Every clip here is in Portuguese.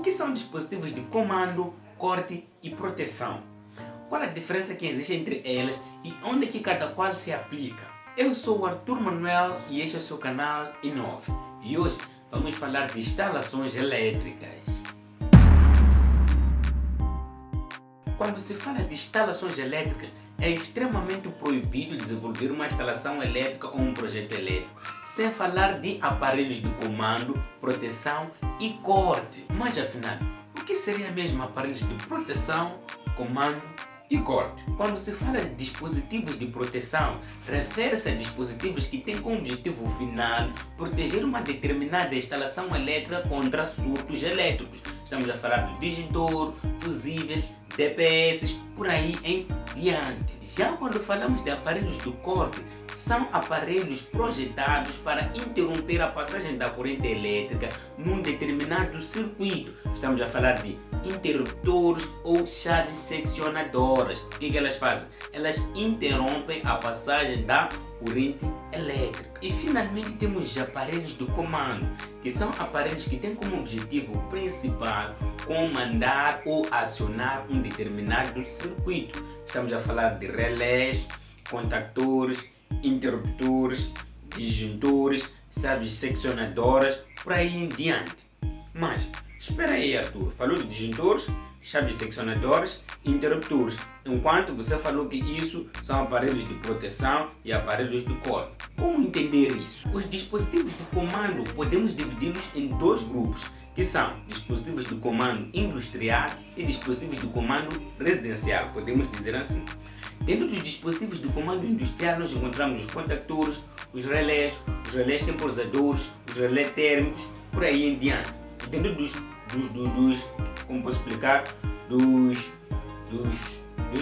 O que são dispositivos de comando, corte e proteção? Qual a diferença que existe entre elas e onde que cada qual se aplica? Eu sou o Arthur Manuel e este é o seu canal Inove. E hoje vamos falar de instalações elétricas. Quando se fala de instalações elétricas, é extremamente proibido desenvolver uma instalação elétrica ou um projeto elétrico, sem falar de aparelhos de comando, proteção e corte. Mas afinal, o que seria mesmo aparelhos de proteção, comando e corte? Quando se fala de dispositivos de proteção, refere-se a dispositivos que têm como objetivo final proteger uma determinada instalação elétrica contra surtos elétricos. Estamos a falar do disjuntor, fusíveis, DPS, por aí em diante. Já quando falamos de aparelhos de corte, são aparelhos projetados para interromper a passagem da corrente elétrica num determinado circuito. Estamos a falar de interruptores ou chaves seccionadoras. O que elas fazem? Elas interrompem a passagem da corrente elétrica. E finalmente temos os aparelhos de comando, que são aparelhos que têm como objetivo principal comandar ou acionar um determinado circuito. Estamos a falar de relés, contactores, interruptores, disjuntores, chaves seccionadoras, por aí em diante. Mas espera aí, Arthur, falou de disjuntores, chaves seccionadoras, interruptores, enquanto você falou que isso são aparelhos de proteção e aparelhos de corte. Como entender isso? Os dispositivos de comando podemos dividi-los em dois grupos, que são dispositivos de comando industrial e dispositivos de comando residencial, podemos dizer assim. Dentro dos dispositivos de comando industrial nós encontramos os contactores, os relés temporizadores, os relés térmicos, por aí em diante. Dentro dos como posso explicar, dos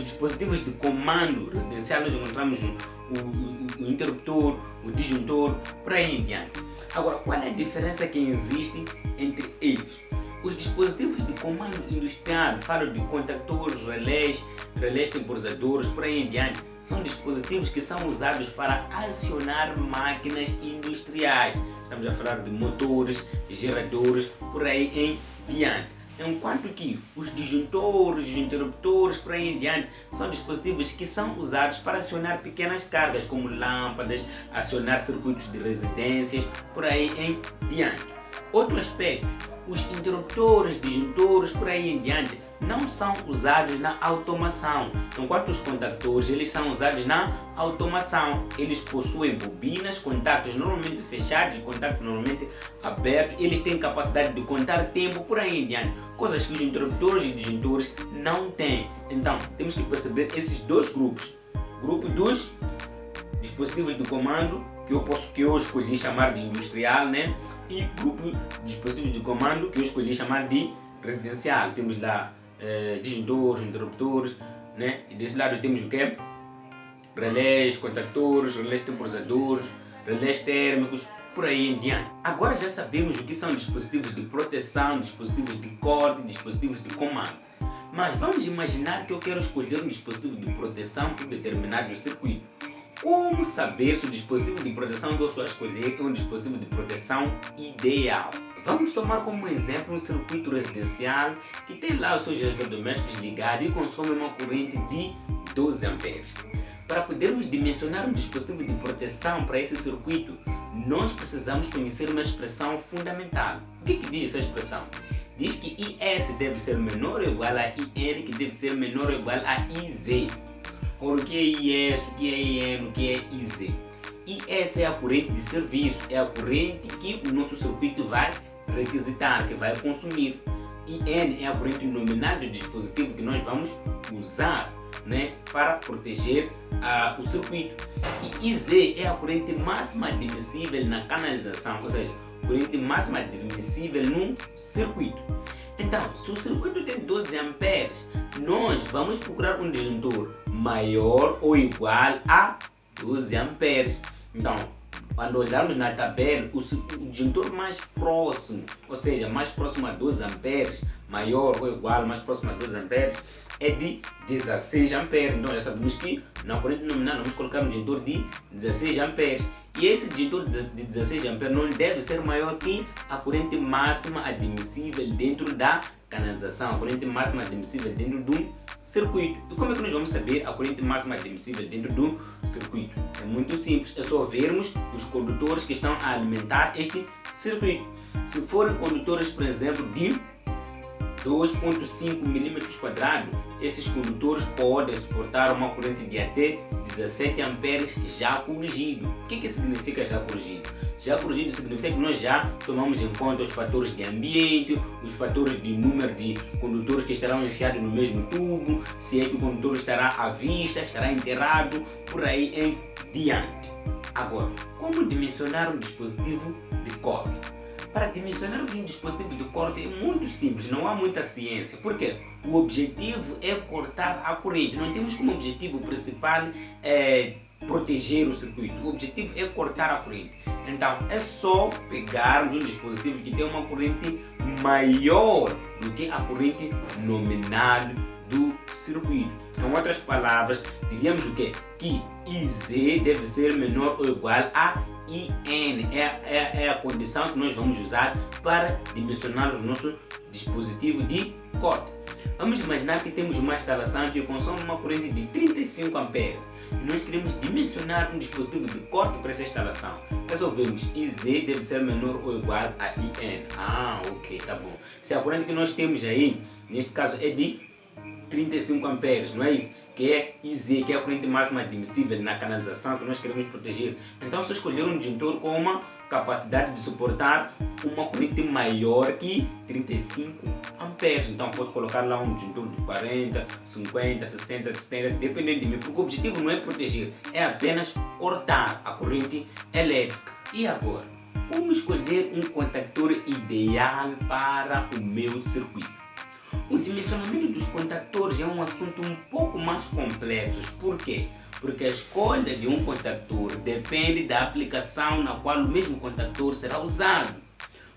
dispositivos de comando residencial nós encontramos o interruptor, o disjuntor, por aí em diante. Agora, qual é a diferença que existe entre eles? Os dispositivos de comando industrial, falo de contactores, relés temporizadores, por aí em diante, são dispositivos que são usados para acionar máquinas industriais. Estamos a falar de motores, geradores, por aí em diante. Enquanto que os disjuntores, os interruptores, por aí em diante, são dispositivos que são usados para acionar pequenas cargas, como lâmpadas, acionar circuitos de residências, por aí em diante. Outro aspecto, os interruptores, disjuntores, por aí em diante, não são usados na automação, enquanto os contactores eles são usados na automação. Eles possuem bobinas, contactos normalmente fechados, contactos normalmente abertos, eles têm capacidade de contar tempo, por aí em diante, coisas que os interruptores e disjuntores não têm. Então, temos que perceber esses dois grupos. Grupo dos dispositivos de comando, que eu escolhi chamar de industrial, né? E grupo de dispositivos de comando que eu escolhi chamar de residencial. Temos lá disjuntores, interruptores, né? E desse lado temos o quê? Relés, contactores, relés temporizadores, relés térmicos, por aí em diante. Agora já sabemos o que são dispositivos de proteção, dispositivos de corte, dispositivos de comando. Mas vamos imaginar que eu quero escolher um dispositivo de proteção para um determinado circuito. Como saber se o dispositivo de proteção que eu estou a escolher é um dispositivo de proteção ideal? Vamos tomar como exemplo um circuito residencial que tem lá os seus eletrodomésticos ligados e consome uma corrente de 12 amperes. Para podermos dimensionar um dispositivo de proteção para esse circuito, nós precisamos conhecer uma expressão fundamental. O que diz essa expressão? Diz que IS deve ser menor ou igual a IN, que deve ser menor ou igual a IZ. Agora, o que é IS, o que é IN, o que é IZ? IS é a corrente de serviço, é a corrente que o nosso circuito vai requisitar, que vai consumir. IN é a corrente nominal do dispositivo que nós vamos usar, né, para proteger o circuito. E IZ é a corrente máxima admissível na canalização, ou seja, corrente máxima admissível num circuito. Então, se o circuito tem 12 amperes, nós vamos procurar um disjuntor maior ou igual a 12 amperes. Então, quando olharmos na tabela, o disjuntor mais próximo, ou seja, mais próximo a 12 amperes, maior ou igual, mais próximo a 12 amperes, é de 16 amperes. Então já sabemos que na corrente nominal vamos colocar um disjuntor de 16 amperes. E esse disjuntor de 16 amperes não deve ser maior que a corrente máxima admissível dentro da canalização, a corrente máxima admissível dentro do circuito. E como é que nós vamos saber a corrente máxima admissível dentro do circuito? É muito simples, é só vermos os condutores que estão a alimentar este circuito. Se forem condutores, por exemplo, de 2,5 mm², esses condutores podem suportar uma corrente de até 17 amperes já corrigido. O que significa já corrigido? Já corrigido significa que nós já tomamos em conta os fatores de ambiente, os fatores de número de condutores que estarão enfiados no mesmo tubo, se é que o condutor estará à vista, estará enterrado, por aí em diante. Agora, como dimensionar um dispositivo de corte? Para dimensionar um dispositivo de corte é muito simples, não há muita ciência. Por quê? O objetivo é cortar a corrente. Não temos como objetivo principal proteger o circuito. O objetivo é cortar a corrente. Então é só pegarmos um dispositivo que tem uma corrente maior do que a corrente nominal do circuito. Em outras palavras, diríamos o quê? Que IZ deve ser menor ou igual a IN. É a condição que nós vamos usar para dimensionar o nosso dispositivo de corte. Vamos imaginar que temos uma instalação que consome uma corrente de 35 amperes. E nós queremos dimensionar um dispositivo de corte para essa instalação. Resolvemos IZ deve ser menor ou igual a IN. Ok, tá bom. Se a corrente que nós temos aí, neste caso, é de 35 amperes, não é isso? Que é IZ, que é a corrente máxima admissível na canalização que nós queremos proteger. Então, só escolher um disjuntor com uma capacidade de suportar uma corrente maior que 35 amperes. Então, posso colocar lá um disjuntor de 40, 50, 60, 70, dependendo de mim, porque o objetivo não é proteger, é apenas cortar a corrente elétrica. E agora, como escolher um contactor ideal para o meu circuito? O dimensionamento dos contactores é um assunto um pouco mais complexo. Por quê? Porque a escolha de um contactor depende da aplicação na qual o mesmo contactor será usado.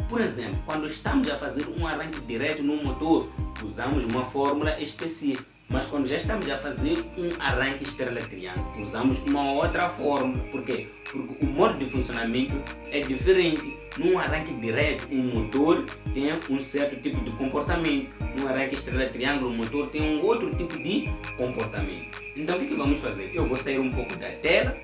Por exemplo, quando estamos a fazer um arranque direto no motor, usamos uma fórmula específica. Mas quando já estamos a fazer um arranque estrela-triângulo, usamos uma outra fórmula. Por quê? Porque o modo de funcionamento é diferente. Num arranque direto, o motor tem um certo tipo de comportamento. No arranque estrela-triângulo, o motor tem um outro tipo de comportamento. Então, o que vamos fazer? Eu vou sair um pouco da tela,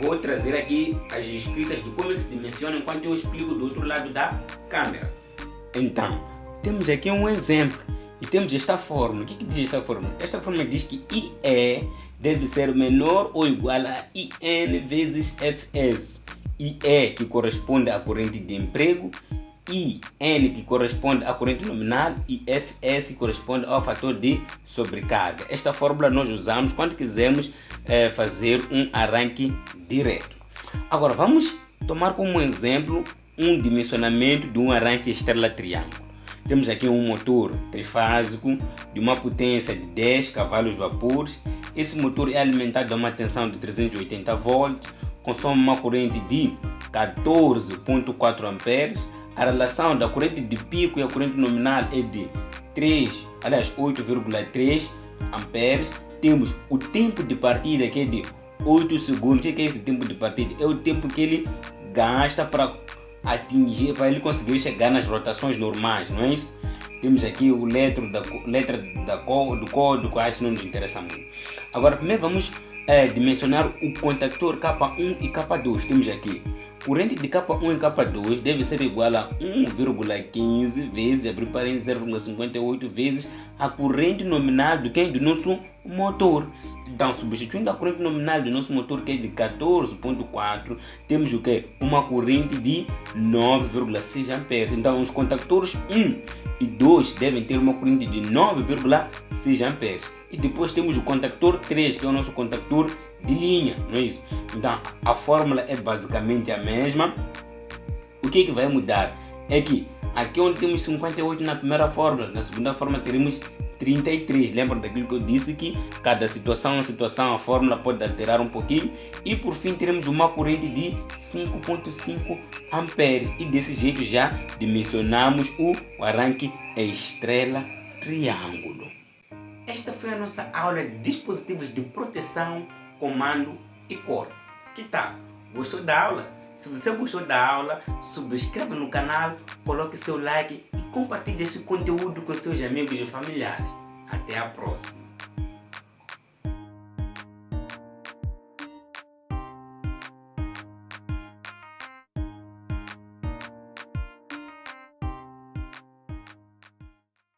vou trazer aqui as escritas de como é que se dimensiona enquanto eu explico do outro lado da câmera. Então, temos aqui um exemplo. E temos esta fórmula. O que diz essa fórmula? Esta fórmula diz que IE deve ser menor ou igual a IN vezes Fs. IE que corresponde à corrente de emprego, IN que corresponde à corrente nominal e Fs que corresponde ao fator de sobrecarga. Esta fórmula nós usamos quando quisermos fazer um arranque direto. Agora vamos tomar como exemplo um dimensionamento de um arranque estrela-triângulo. Temos aqui um motor trifásico de uma potência de 10 cavalos vapores. Esse motor é alimentado a uma tensão de 380 volts, consome uma corrente de 14,4 amperes. A relação da corrente de pico e a corrente nominal é de 8,3 amperes. Temos o tempo de partida que é de 8 segundos. O que é esse tempo de partida? É o tempo que ele gasta para atingir, para ele conseguir chegar nas rotações normais, não é isso? Temos aqui o letra do código, isso não nos interessa muito. Agora, primeiro vamos dimensionar o contactor K1 e K2. Temos aqui corrente de K1 e K2 deve ser igual a 1,15 vezes, abrir parênteses, 0,58 vezes a corrente nominal do nosso motor. Então, substituindo a corrente nominal do nosso motor, que é de 14,4, temos o que? Uma corrente de 9,6 amperes. Então, os contactores 1 e 2 devem ter uma corrente de 9,6 amperes. E depois temos o contactor 3, que é o nosso contactor de linha, não é isso? Então, a fórmula é basicamente a mesma. O que vai mudar é que aqui onde temos 58 na primeira fórmula, na segunda fórmula teremos 33. Lembram daquilo que eu disse, que cada situação, a fórmula pode alterar um pouquinho. E por fim teremos uma corrente de 5.5 amperes. E desse jeito já dimensionamos o arranque estrela triângulo. Esta foi a nossa aula de dispositivos de proteção, comando e corte. Que tal? Gostou da aula? Se você gostou da aula, subscreva no canal, coloque seu like e compartilhe esse conteúdo com seus amigos e familiares. Até a próxima!